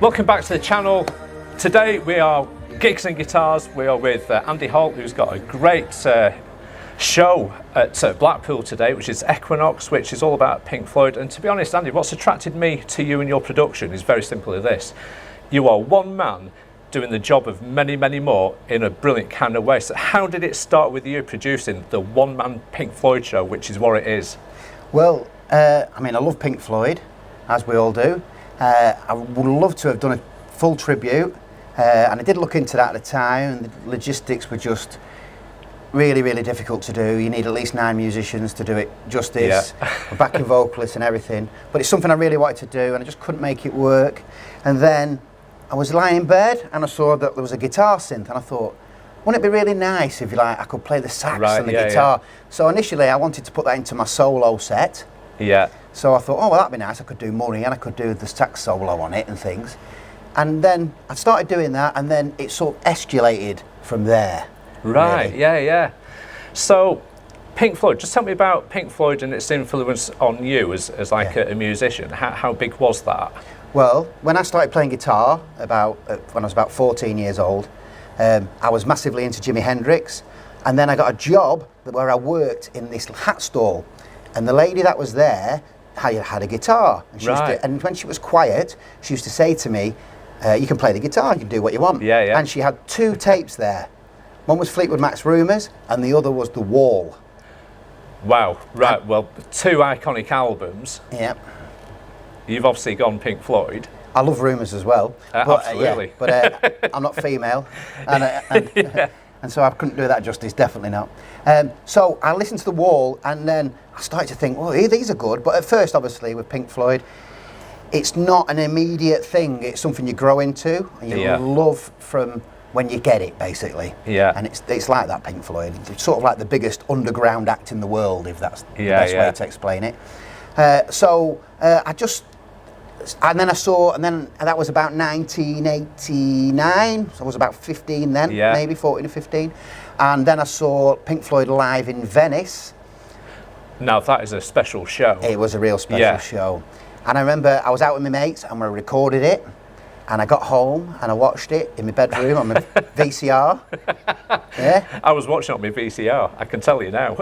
Welcome back to the channel. Today we are Gigs and Guitars. We are with Andy Holt, who's got a great show at Blackpool today, which is Equinox, which is all about Pink Floyd. And to be honest, Andy, what's attracted me to you and your production is very simply this. You are one man doing the job of many, many more in a brilliant kind of way. So how did it start with you producing the one-man Pink Floyd show, which is what it is? Well, I mean, I love Pink Floyd, as we all do. I would love to have done a full tribute, and I did look into that at the time, and the logistics were just really, really difficult to do. You need at least 9 musicians to do it justice, a backing vocalist and everything. But it's something I really wanted to do, and I just couldn't make it work. And then I was lying in bed, and I saw that there was a guitar synth, and I thought, wouldn't it be really nice if I could play the sax and the guitar? So initially I wanted to put that into my solo set. Yeah. So I thought, oh, well, that'd be nice. I could do Murray and I could do the sax solo on it and things. And then I started doing that, and then it sort of escalated from there. Right, really. yeah. So, Pink Floyd, just tell me about Pink Floyd and its influence on you as like a musician. How big was that? Well, when I started playing guitar, when I was about 14 years old, I was massively into Jimi Hendrix. And then I got a job where I worked in this hat stall. And the lady that was there had a guitar. And, and when she was quiet, she used to say to me, you can play the guitar, you can do what you want. Yeah. And she had 2 tapes there. One was Fleetwood Mac's Rumours, and the other was The Wall. Wow, right, well, 2 iconic albums. Yeah. You've obviously gone Pink Floyd. I love Rumours as well. Absolutely. But I'm not female. And so I couldn't do that justice, definitely not. So I listened to The Wall, and then I started to think, well, these are good. But at first, obviously, with Pink Floyd, it's not an immediate thing. It's something you grow into, and you love from when you get it, basically. Yeah. And it's like that, Pink Floyd. It's sort of like the biggest underground act in the world, if that's the best way to explain it. And then that was about 1989, so I was about 15 then, maybe 14 or 15. And then I saw Pink Floyd live in Venice. Now that is a special show. It was a real special show. And I remember I was out with my mates and we recorded it, and I got home and I watched it in my bedroom on my VCR. Yeah. I was watching on my VCR, I can tell you now.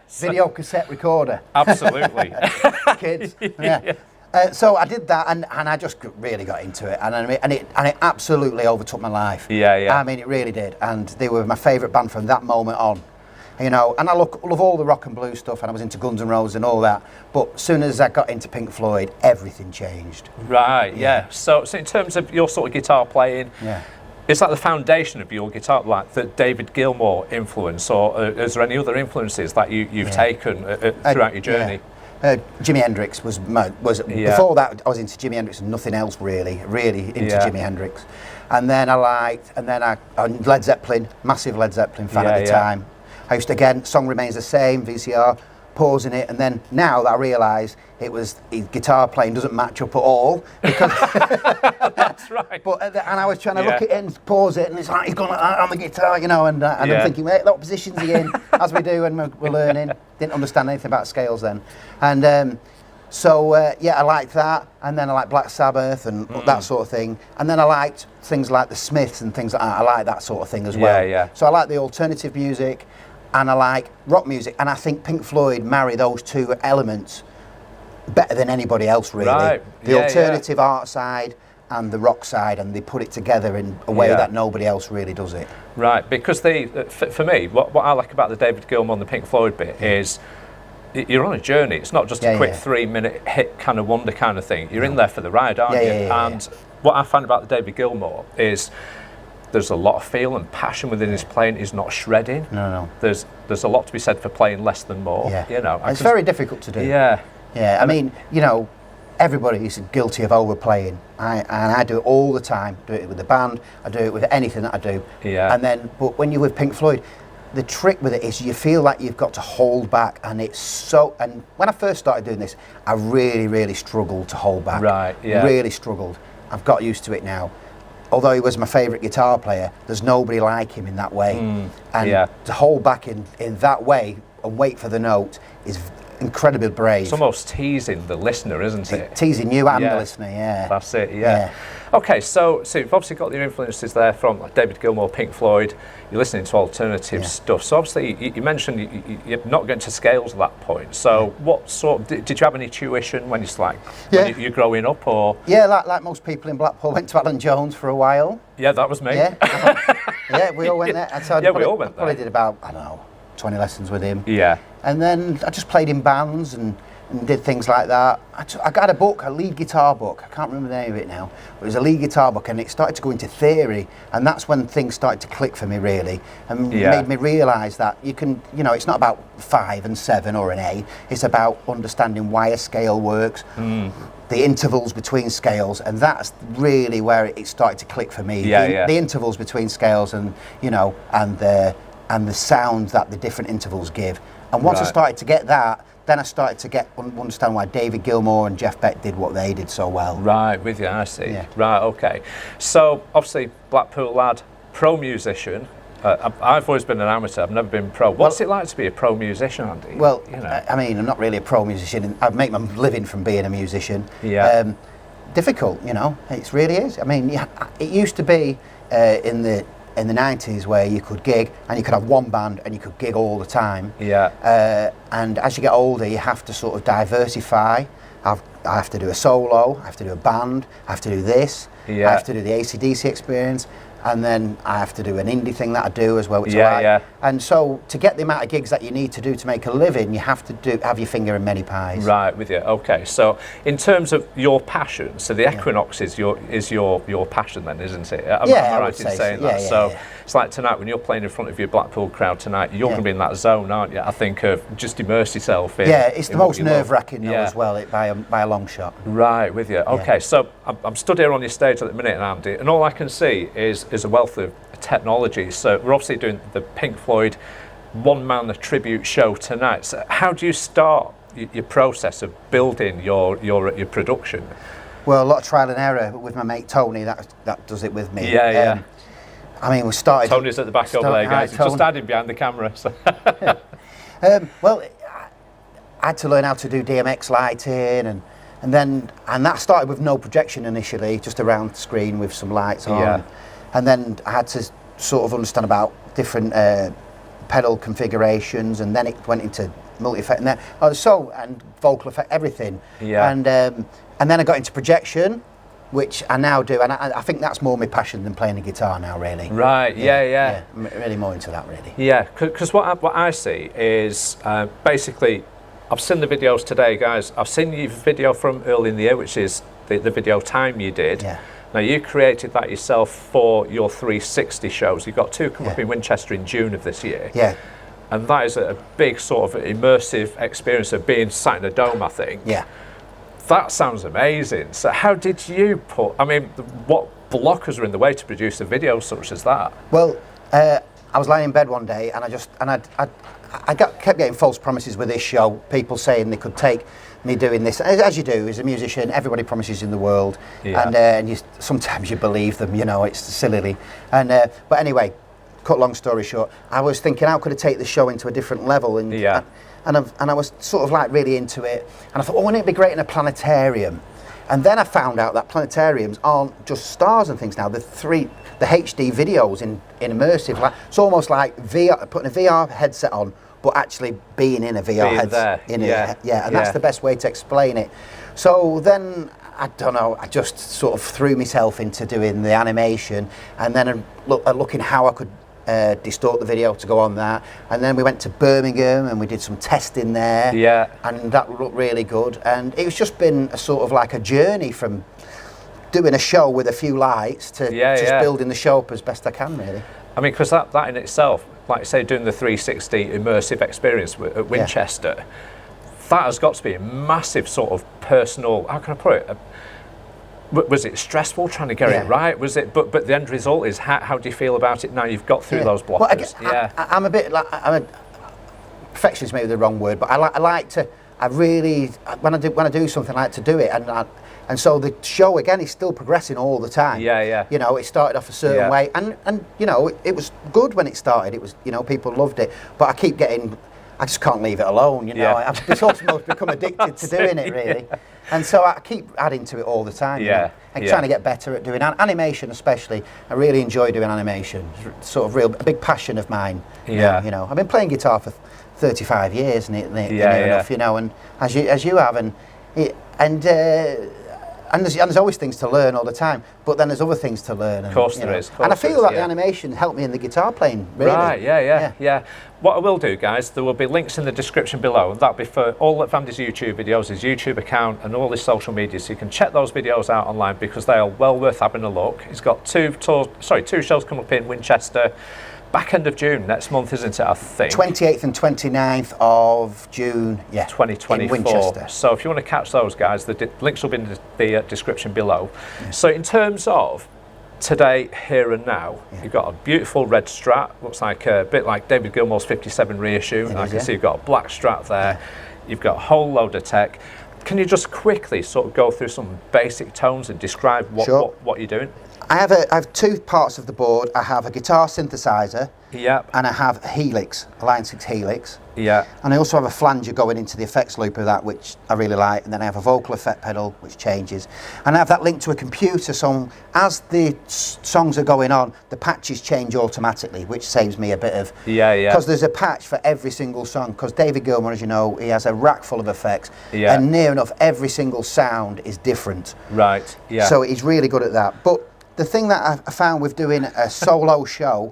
Video cassette recorder. Absolutely. Kids. Yeah. So I did that, and I just really got into it, and it absolutely overtook my life. Yeah. I mean, it really did, and they were my favourite band from that moment on. You know, and I love all the rock and blues stuff, and I was into Guns N' Roses and all that. But as soon as I got into Pink Floyd, everything changed. Right. Yeah. So in terms of your sort of guitar playing, it's like the foundation of your guitar, like the David Gilmour influence, or is there any other influences that you've taken throughout your journey? Jimi Hendrix was before that. I was into Jimi Hendrix and nothing else really into Jimi Hendrix, and then I Led Zeppelin, massive Led Zeppelin fan at the time. I used to, again, song remains the same, VCR, pausing it, and then now that I realise his guitar playing doesn't match up at all. Because that's right. But and I was trying to look at it and pause it, and it's like he's going like that on the guitar, you know, and I'm thinking, wait, what position's he in? As we do when we're learning. Didn't understand anything about scales then, and I liked that, and then I liked Black Sabbath and that sort of thing, and then I liked things like the Smiths and things like that. I like that sort of thing as well. Yeah. So I like the alternative music, and I like rock music, and I think Pink Floyd marry those 2 elements better than anybody else, really. Right. The alternative art side and the rock side, and they put it together in a way that nobody else really does it. Right, because for me, what I like about the David Gilmour and the Pink Floyd bit is you're on a journey. It's not just a quick 3-minute hit kind of wonder kind of thing. You're in there for the ride, aren't you? And what I find about the David Gilmour is there's a lot of feel and passion within his playing. He's not shredding. No. There's a lot to be said for playing less than more. Yeah. You know, it's very difficult to do. Yeah. I mean, you know, everybody is guilty of overplaying. I do it all the time. I do it with the band. I do it with anything that I do. Yeah. And then, but when you're with Pink Floyd, the trick with it is you feel like you've got to hold back, and it's so. And when I first started doing this, I really, really struggled to hold back. Right. Yeah. Really struggled. I've got used to it now. Although he was my favourite guitar player, there's nobody like him in that way. And to hold back in that way and wait for the note is incredibly brave. It's almost teasing the listener, isn't it? Teasing you and the listener, yeah. That's it, yeah. Okay, so you've obviously got your influences there from like David Gilmour, Pink Floyd. You're listening to alternative stuff. So obviously you mentioned you're not going to scales at that point. So what sort of, did you have any tuition when when you're growing up, or? Yeah, like most people in Blackpool, went to Alan Jones for a while. Yeah, that was me. Yeah, yeah, we all went there. We all went there. Probably did about, I don't know, 20 lessons with him. Yeah. And then I just played in bands and did things like that. I got a book, a lead guitar book. I can't remember the name of it now. It was a lead guitar book, and it started to go into theory, and that's when things started to click for me, really, and made me realise that you can, it's not about 5 and 7 or an A. It's about understanding why a scale works, the intervals between scales, and that's really where it started to click for me. The intervals between scales, and and the sound that the different intervals give. And once I started to get that, then I started to understand why David Gilmour and Jeff Beck did what they did so well. Right, with you, I see. Yeah. Right, okay. So, obviously, Blackpool lad, pro musician. I've always been an amateur, I've never been pro. What's it like to be a pro musician, Andy? Well, I mean, I'm not really a pro musician. I make my living from being a musician. Yeah. Difficult, it really is. I mean, it used to be in the 90s where you could gig and you could have one band and you could gig all the time. Yeah. And as you get older, you have to sort of diversify. I have to do a solo, I have to do a band, I have to do this, I have to do the AC/DC experience, and then I have to do an indie thing that I do as well, which I like. Yeah. And so to get the amount of gigs that you need to do to make a living, you have to have your finger in many pies. Right, with you. Okay, so in terms of your passion, so the Equinox is your passion then, isn't it? Am I right in saying that? So it's like tonight when you're playing in front of your Blackpool crowd tonight, you're going to be in that zone, aren't you? I think of just immerse yourself in. Yeah, it's the most nerve-wracking though as well, by a long shot. Right, with you. Okay, so I'm stood here on your stage at the minute, Andy, and all I can see is a wealth of technology. So we're obviously doing the Pink Floyd one-man tribute show tonight. So how do you start your process of building your production? Well, a lot of trial and error with my mate Tony. That does it with me. Yeah. I mean, we started. Tony's at the back over there, guys. He's just standing behind the camera. So. Well, I had to learn how to do DMX lighting, and that started with no projection initially, just a round screen with some lights on. Yeah. And then I had to sort of understand about different pedal configurations, and then it went into multi-effect and vocal effect, everything. Yeah. And then I got into projection, which I now do, and I think that's more my passion than playing the guitar now, really. Right. Yeah. I'm really more into that, really. Yeah, because what I see is basically, I've seen the videos today, guys. I've seen your video from early in the year, which is the video Time you did. Yeah. Now, you created that yourself for your 360 shows. You've got 2 coming up in Winchester in June of this year. Yeah. And that is a big sort of immersive experience of being sat in a dome, I think. Yeah. That sounds amazing. So how did you what blockers are in the way to produce a video such as that? Well, I was lying in bed one day and I kept getting false promises with this show. People saying they could take me doing this, as you do as a musician. Everybody promises in the world, and sometimes you believe them. It's silly. And but anyway, cut long story short, I was thinking, how could I take the show into a different level? And I was sort of like really into it, and I thought, wouldn't it be great in a planetarium? And then I found out that planetariums aren't just stars and things now. The HD videos in immersive, it's almost like VR, putting a VR headset on, but actually being in a VR headset. And that's the best way to explain it. So then, I don't know, I just sort of threw myself into doing the animation, and then looking how I could distort the video to go on that. And then we went to Birmingham and we did some testing there. Yeah. And that looked really good. And it's just been a sort of like a journey from doing a show with a few lights to building the show up as best I can, really. I mean, because that in itself, like you say, doing the 360 immersive experience at Winchester, that has got to be a massive sort of personal, how can I put it? Was it stressful trying to get it right? Was it? But the end result is, how do you feel about it now you've got through those blockers? Well, I'm a bit like, perfectionist, maybe the wrong word, but I like to. I really, when I do something, I like to do it, and so the show again is still progressing all the time. It started off a certain way, and it was good when it started. It was, people loved it, but I keep getting I just can't leave it alone, you know. Yeah. I've almost become addicted to doing it, really. And so I keep adding to it all the time, you know, and trying to get better at doing animation, especially. I really enjoy doing animation. It's sort of a big passion of mine. Yeah. You know, I've been playing guitar for 35 years, near enough, you know, and as you have, and there's always things to learn all the time, but then there's other things to learn. Of course there is. And I feel that the animation helped me in the guitar playing, really. Right, yeah. What I will do, guys, there will be links in the description below, and that'll be for all of Andy's YouTube videos, his YouTube account, and all his social media, so you can check those videos out online because they are well worth having a look. He's got two shows coming up in Winchester, back end of June next month, isn't it, I think? 28th and 29th of June, 2024. in Winchester. So if you want to catch those, guys, the links will be in the description below. Yeah. So in terms of today, here and now, you've got a beautiful red Strat, looks like a bit like David Gilmour's 57 reissue. I can see you've got a black Strat there. You've got a whole load of tech. Can you just quickly sort of go through some basic tones and describe what you're doing? I have two parts of the board. I have a guitar synthesizer, and I have a Helix, a Line 6 Helix. And I also have a flanger going into the effects loop of that, which I really like. And then I have a vocal effect pedal, which changes. And I have that linked to a computer, so as the songs are going on, the patches change automatically, which saves me a bit of... Because there's a patch for every single song, because David Gilmour, as you know, he has a rack full of effects, and near enough every single sound is different. Right, So he's really good at that. But the thing that I found with doing a solo show,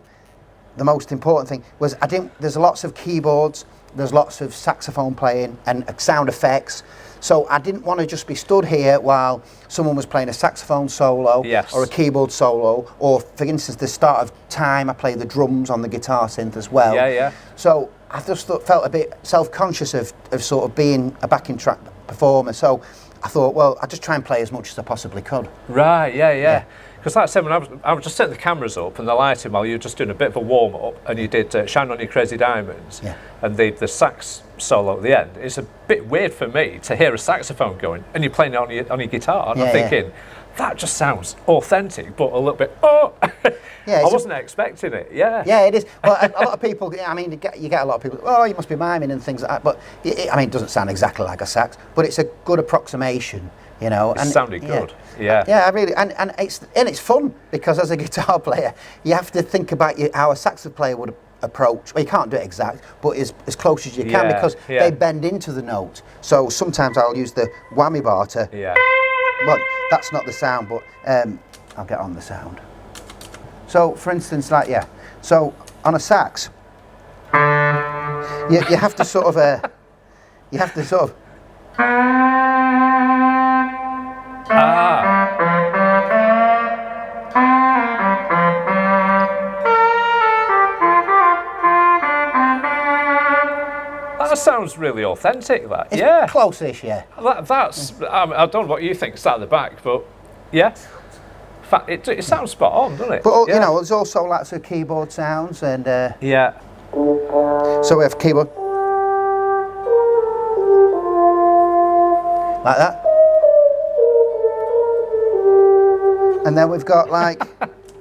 the most important thing was there's lots of keyboards, there's lots of saxophone playing and sound effects. So I didn't want to just be stood here while someone was playing a saxophone solo or a keyboard solo, or for instance, the start of time, I play the drums on the guitar synth as well. So I just felt a bit self-conscious of sort of being a backing track performer. So I thought, well, I'd just try and play as much as I possibly could. Right, because like I said, when I was just setting the cameras up and the lighting while you were just doing a bit of a warm-up, and you did Shine On Your Crazy Diamonds, and the sax solo at the end, it's a bit weird for me to hear a saxophone going and you're playing it on your guitar, and I'm thinking, that just sounds authentic, but a little bit, I wasn't expecting it, Yeah, it is. Well, a lot of people, I mean, you get a lot of people, oh, you must be miming and things like that, but it doesn't sound exactly like a sax, but it's a good approximation, you know. It sounded good, Yeah, I really, and it's fun, because as a guitar player, you have to think about how a saxophone player would approach. Well, you can't do it exact, but as close as you can, because they bend into the note. So sometimes I'll use the whammy bar to... Well, that's not the sound, but I'll get on the sound. So, for instance, so on a sax, you have to sort of, That sounds really authentic, that. It's close-ish, That's, I don't know what you think is at the back, but in fact, it sounds spot on, doesn't it? But, you know, there's also lots of keyboard sounds, and... So we have keyboard. Like that. And then we've got,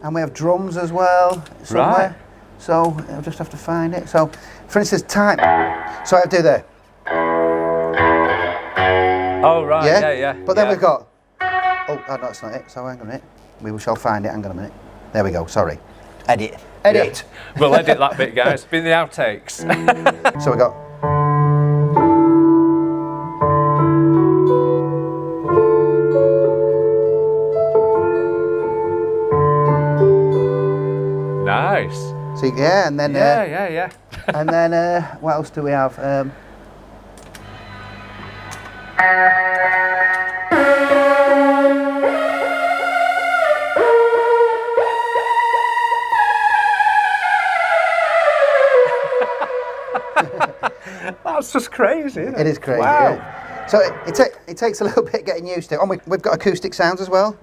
and we have drums as well, somewhere. Right. So I'll just have to find it. So, for instance, time. So I do there. Oh, right, But then we've got... Oh, no, that's not it. So hang on a minute. We shall find it. Hang on a minute. There we go. Sorry. Edit. Yeah. We'll edit that bit, guys. Be in the outtakes. So we got... Nice. So, and then... And then, what else do we have? That's just crazy, isn't it? It is crazy, wow. So it takes a little bit getting used to. And we've got acoustic sounds as well.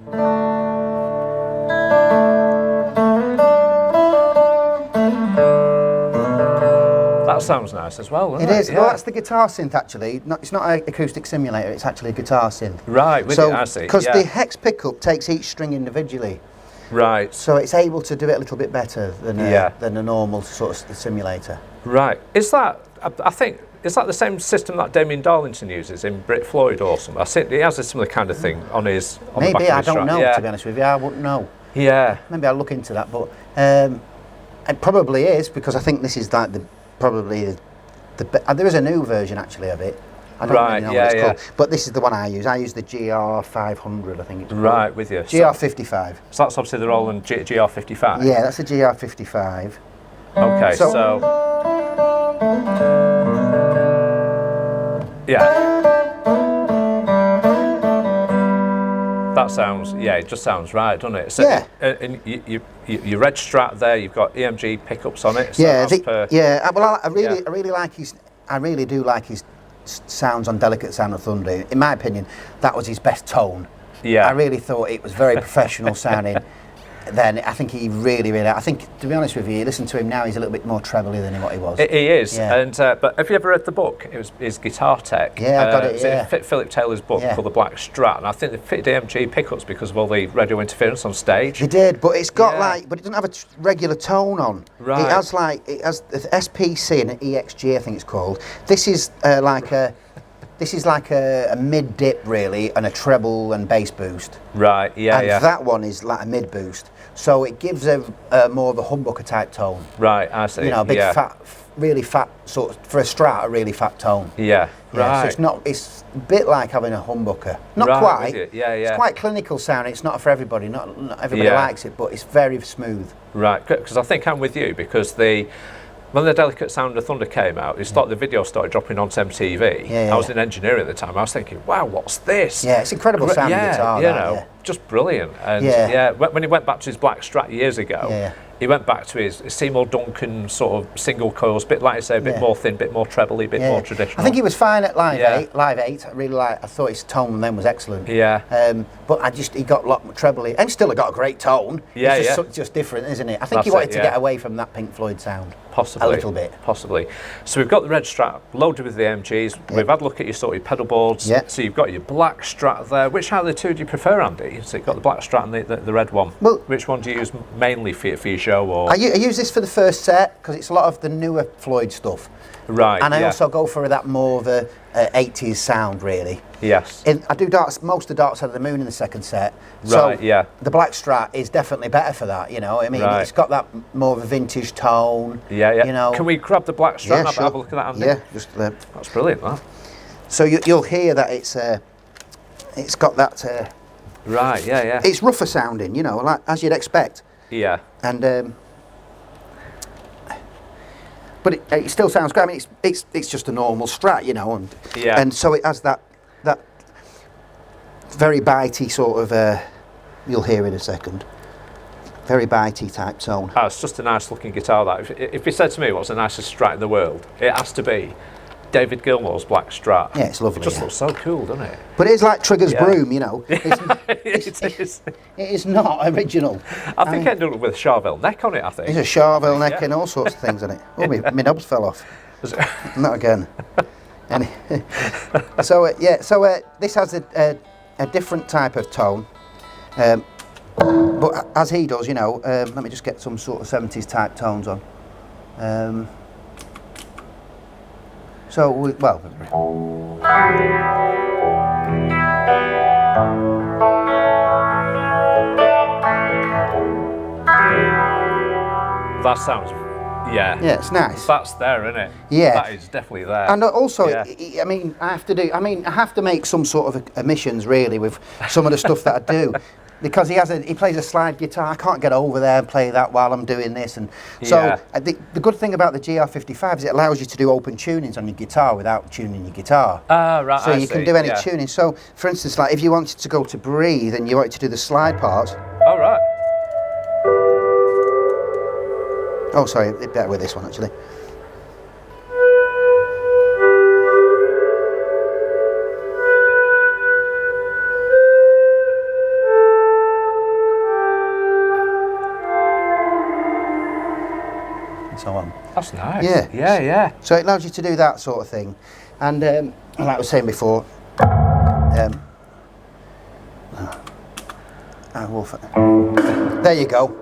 That sounds nice as well, doesn't it? It is. Well, that's the guitar synth, actually. It's not an acoustic simulator, it's actually a guitar synth. Right, I see. Because the hex pickup takes each string individually. Right. So it's able to do it a little bit better than a normal sort of simulator. Right. Is that I think is that the same system that Damien Darlington uses in Brit Floyd or something. I think he has a similar kind of thing on his. On Maybe, the back of I his don't Strat. know, Yeah. to be honest with you. I wouldn't know. Yeah. Maybe I'll look into that, but it probably is, because I think this is like there is a new version actually of it. I don't really know what it's called, but this is the one I use. I use the GR500, I think it's called. Right, with you. GR55. So that's obviously the Roland GR55. Yeah, that's a GR55. Okay, so yeah. That sounds, it just sounds right, doesn't it? So, yeah. And your red Strat there, you've got EMG pickups on it. So yeah, well, I really like his. I really do like his sounds on Delicate Sound of Thunder. In my opinion, that was his best tone. Yeah. I really thought it was very professional sounding. Then I think he really, I think, to be honest with you, you listen to him now, he's a little bit more trebly than what he was. He is, yeah. And but have you ever read the book? It was his Guitar Tech. Yeah, I got it. Yeah. It Philip Taylor's book called The Black Strat, and I think they fitted EMG pickups because of all the radio interference on stage. They did, but it's got but it doesn't have a regular tone on. Right. It has the SPC and an EXG, I think it's called. This is like a mid dip really, and a treble and bass boost. Right. Yeah. And that one is like a mid boost, so it gives a more of a humbucker type tone. Right. I see. You know, a big fat, really fat sort of, for a Strat, a really fat tone. Yeah. Right. So it's a bit like having a humbucker. Not quite. Yeah. It's quite clinical sound. It's not for everybody. Not everybody likes it, but it's very smooth. Right. Because I think I'm with you, because when the Delicate Sound of Thunder came out, the video started dropping onto MTV. I was in engineering at the time. I was thinking, wow, what's this? Yeah, it's incredible sounding guitar. Just brilliant. And when he went back to his Black Strat years ago, he went back to his Seymour Duncan sort of single coils, bit like I say, a bit more thin, bit more treble-y, bit more traditional. I think he was fine at Live 8. Live 8, I thought his tone then was excellent. Yeah. But he got a lot more treble-y, and still got a great tone. It's just different, isn't it? I think he wanted to get away from that Pink Floyd sound. Possibly. A little bit. Possibly. So we've got the red Strat loaded with the MGs. We've had a look at your sort of pedal boards. Yeah. So you've got your Black Strat there. Which out of the two do you prefer, Andy? So you've got the Black Strat and the red one. Well, which one do you use mainly for your show? Or? I use this for the first set because it's a lot of the newer Floyd stuff. Right. And I also go for that more of a 80s sound, really. Yes. I do most of the Dark Side of the Moon in the second set. Right, so the Black Strat is definitely better for that, you know. I mean, it's got that more of a vintage tone. Yeah. You know. Can we grab the Black Strat and have a look at that, Andy? Yeah, just that's brilliant, that. So you'll hear that it's got that. Right. Yeah. It's rougher sounding, you know, like as you'd expect. Yeah. And but it still sounds great. I mean, it's just a normal Strat, you know, and so it has that very bitey sort of. You'll hear in a second. Very bitey type tone. Oh, it's just a nice looking guitar. That if you said to me what's the nicest Strat in the world, it has to be David Gilmour's Black Strat. Yeah, it's lovely. It just looks so cool, doesn't it? But it is like Trigger's Broom, you know. It is not original. I think it ended up with a Charvel neck on it, I think. There's a Charvel neck and all sorts of things on it. Oh, my knobs fell off. Not again. So this has a different type of tone. But as he does, you know, let me just get some sort of 70s type tones on. That sounds, yeah, it's nice. That's there, isn't it? Yeah, that is definitely there. And also, I mean, I have to make some sort of omissions really with some of the stuff that I do. Because he plays a slide guitar, I can't get over there and play that while I'm doing this, and so the good thing about the GR55 is it allows you to do open tunings on your guitar without tuning your guitar. Right. So you can do any tuning. So, for instance, like if you wanted to go to Breathe and you wanted to do the slide part. Oh right. Oh, sorry, it's better with this one actually. So on. That's nice. Yeah. So it allows you to do that sort of thing, and like I was saying before, there you go.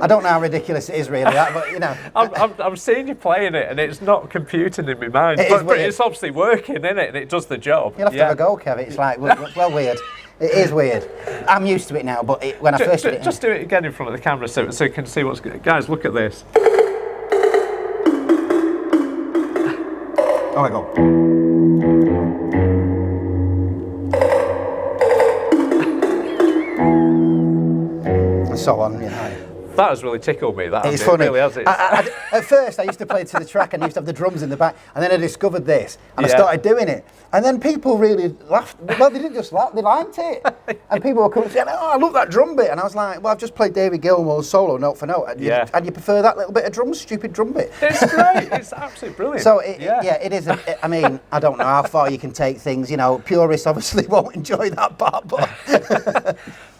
I don't know how ridiculous it is really, but you know. I'm seeing you playing it, and it's not computing in my mind. But it's obviously working, isn't it? And it does the job. You'll have to have a go, Kev. It's like, well, weird. It is weird. I'm used to it now, but when I first did it... Just do it again in front of the camera so you can see what's good. Guys, look at this. Oh, I go. And so on, you know. That has really tickled me. It's funny. It really has. At first, I used to play to the track and I used to have the drums in the back, and then I discovered this, and I started doing it. And then people really laughed. Well, they didn't just laugh, they liked it. And people were coming and saying, oh, I love that drum bit. And I was like, well, I've just played David Gilmour's solo note for note. And you prefer that little bit of stupid drum bit? It's great. It's absolutely brilliant. So, it is. I mean, I don't know how far you can take things. You know, purists obviously won't enjoy that part. But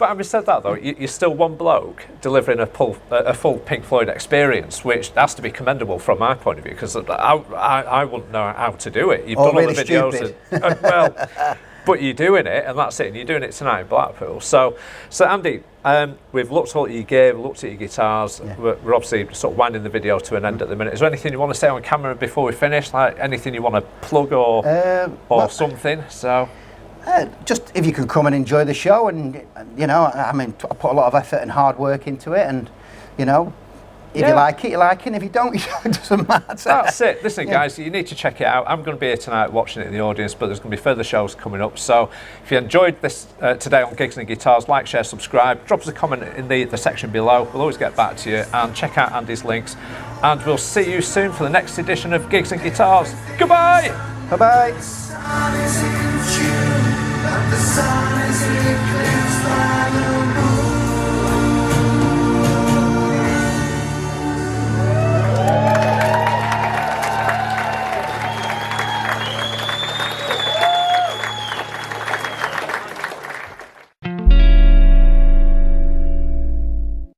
having said that, though, you're still one bloke delivering a full Pink Floyd experience, which has to be commendable from my point of view, because I wouldn't know how to do it. You've done really all the videos. But you're doing it, and that's it. And you're doing it tonight in Blackpool. So Andy, we've looked at your gear, we've looked at your guitars. Yeah. We're obviously sort of winding the video to an end at the minute. Is there anything you want to say on camera before we finish? Like anything you want to plug or something? So. Just if you can come and enjoy the show, and you know, I mean, I put a lot of effort and hard work into it, and you know, if you like it, you like it, and if you don't, it doesn't matter. That's it. Listen, guys, you need to check it out. I'm going to be here tonight watching it in the audience, but there's going to be further shows coming up. So if you enjoyed this today on Gigs and Guitars, like, share, subscribe, drop us a comment in the section below. We'll always get back to you, and check out Andy's links, and we'll see you soon for the next edition of Gigs and Guitars. Goodbye. Bye bye. The sun